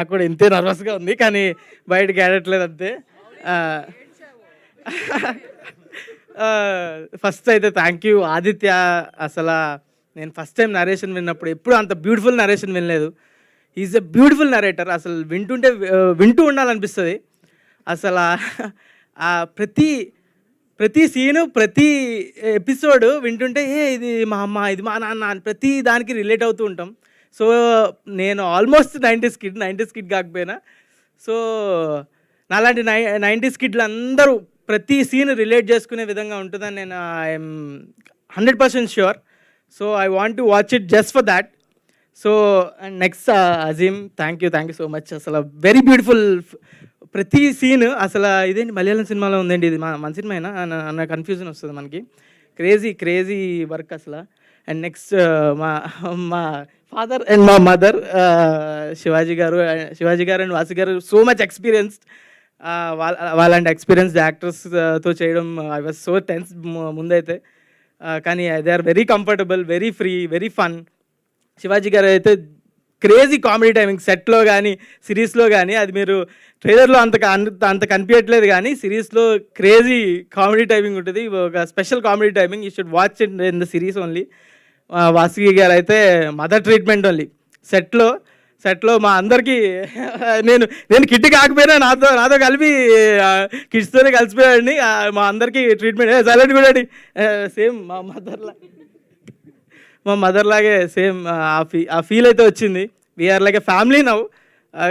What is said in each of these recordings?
నాకు కూడా ఇంతే నర్వస్గా ఉంది, కానీ బయటకి ఆడట్లేదు అంతే. ఫస్ట్ అయితే థ్యాంక్ యూ ఆదిత్య. అసలు నేను ఫస్ట్ టైం నరేషన్ విన్నప్పుడు ఎప్పుడు అంత బ్యూటిఫుల్ నరేషన్ వినలేదు. Is a beautiful narrator. అసలు వింటుంటే వింటూ ఉండాలనిపిస్తుంది. అసలు ప్రతి సీను, ప్రతి ఎపిసోడ్ వింటుంటే ఇది మా అమ్మ, ఇది మా నాన్న అని ప్రతి దానికి రిలేట్ అవుతూ ఉంటాం. సో నేను ఆల్మోస్ట్ 90s కిడ్ కాకపోయినా, సో నాలాంటి 90s కిడ్లు అందరూ ప్రతి సీన్ రిలేట్ చేసుకునే విధంగా ఉంటుందని నేను I'm 100% sure. So I want to watch it just for that. So and next Azeem, thank you so much. అసలు వెరీ బ్యూటిఫుల్ ప్రతి సీన్. అసలు ఇదేంటి మలయాళం సినిమాలో ఉందండి, ఇది మన సినిమానా అన్న కన్ఫ్యూజన్ వస్తుంది మనకి. క్రేజీ వర్క్ అసలు. అండ్ నెక్స్ట్ మా ఫాదర్ అండ్ మా మదర్ శివాజీ గారు అండ్ వాసి గారు సో మచ్ ఎక్స్పీరియన్స్డ్. వాళ్ళంటి ఎక్స్పీరియన్స్డ్ యాక్టర్స్తో చేయడం ఐ వాజ్ సో టెన్స్ ముందైతే, కానీ they are very comfortable, very free, very fun. Shivaji గారు అయితే క్రేజీ కామెడీ టైమింగ్ సెట్లో కానీ సిరీస్లో కానీ, అది మీరు ట్రైలర్లో అంత కనిపించట్లేదు కానీ సిరీస్లో క్రేజీ కామెడీ టైమింగ్ ఉంటుంది. ఒక special comedy timing. You should watch it in the series only. Vasuki గారు అయితే మదర్ ట్రీట్మెంట్ ఓన్లీ. సెట్లో మా అందరికీ నేను కిట్ కాకపోయినా నాతో కలిపి కిడ్స్తోనే కలిసిపోయాడండి. మా అందరికీ ట్రీట్మెంట్ సైలెంట్ కూడా సేమ్ మా మదర్ లాగే సేమ్ ఆ ఫీల్ అయితే వచ్చింది. We're like a family now.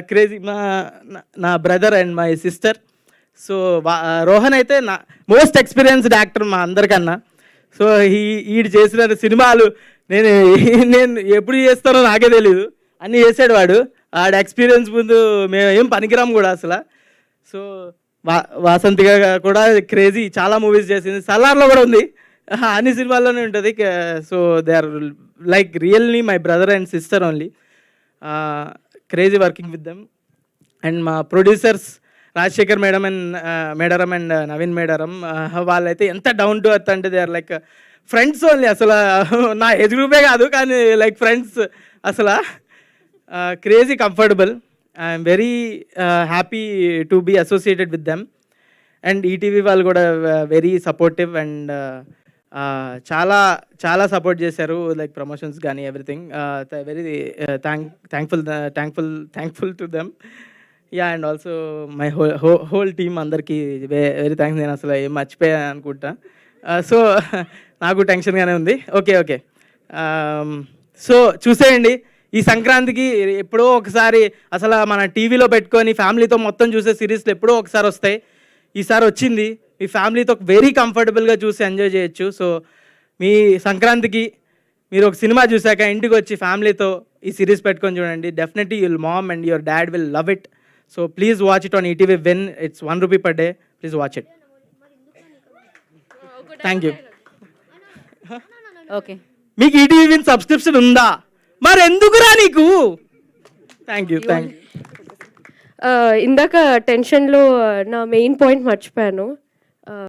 Crazy. నా brother and my sister. So Rohan అయితే నా మోస్ట్ ఎక్స్పీరియన్స్డ్ యాక్టర్ మా అందరికన్నా. సో ఈడు చేసిన సినిమాలు నేను ఎప్పుడు చేస్తానో నాకే తెలీదు, అన్నీ చేసాడు వాడు. ఆడ ఎక్స్పీరియన్స్ ముందు మేము ఏం పనికిరాము కూడా అసలు. సో వాసంతిగా కూడా క్రేజీ, చాలా మూవీస్ చేసింది. సలార్లో కూడా ఉంది, అన్ని సినిమాల్లోనే ఉంటుంది. So they are like really my brother and sister only. Crazy working with them. And మా producers Rajasekhar madam and Naveen madam, వాళ్ళైతే ఎంత డౌన్ టు ఎర్త్ అంటే they are like friends only. అసలు నా ఏజ్ గ్రూపే కాదు, కానీ లైక్ ఫ్రెండ్స్. అసలు crazy comfortable. I'm very happy to be associated with them. And ETV వాళ్ళు కూడా వెరీ సపోర్టివ్ అండ్ చాలా సపోర్ట్ చేశారు, లైక్ ప్రమోషన్స్ కానీ everything. Very thankful to them. Yeah, and also my whole team అందరికీ very thanks. నేను అసలు ఏం మర్చిపోయాను అనుకుంటా. సో నాకు టెన్షన్గానే ఉంది. ఓకే. సో చూసేయండి ఈ సంక్రాంతికి. ఎప్పుడో ఒకసారి అసలు మన టీవీలో పెట్టుకొని ఫ్యామిలీతో మొత్తం చూసే సిరీస్లు ఎప్పుడో ఒకసారి వస్తాయి. ఈసారి వచ్చింది. మీ ఫ్యామిలీతో వెరీ కంఫర్టబుల్గా చూసి ఎంజాయ్ చేయొచ్చు. సో మీ సంక్రాంతికి మీరు ఒక సినిమా చూసాక ఇంటికి వచ్చి ఫ్యామిలీతో ఈ సిరీస్ పెట్టుకొని చూడండి. Definitely your mom and your dad will love it. So please watch it on ETV when it's ₹1 per day. Please watch it. Thank you. Okay, మీకు ఈటీవీ విన్ సబ్స్క్రిప్షన్ ఉందా? మరి ఎందుకురా నీకు? Thank you. ఇందాక టెన్షన్లో నా మెయిన్ పాయింట్ మర్చిపోయాను.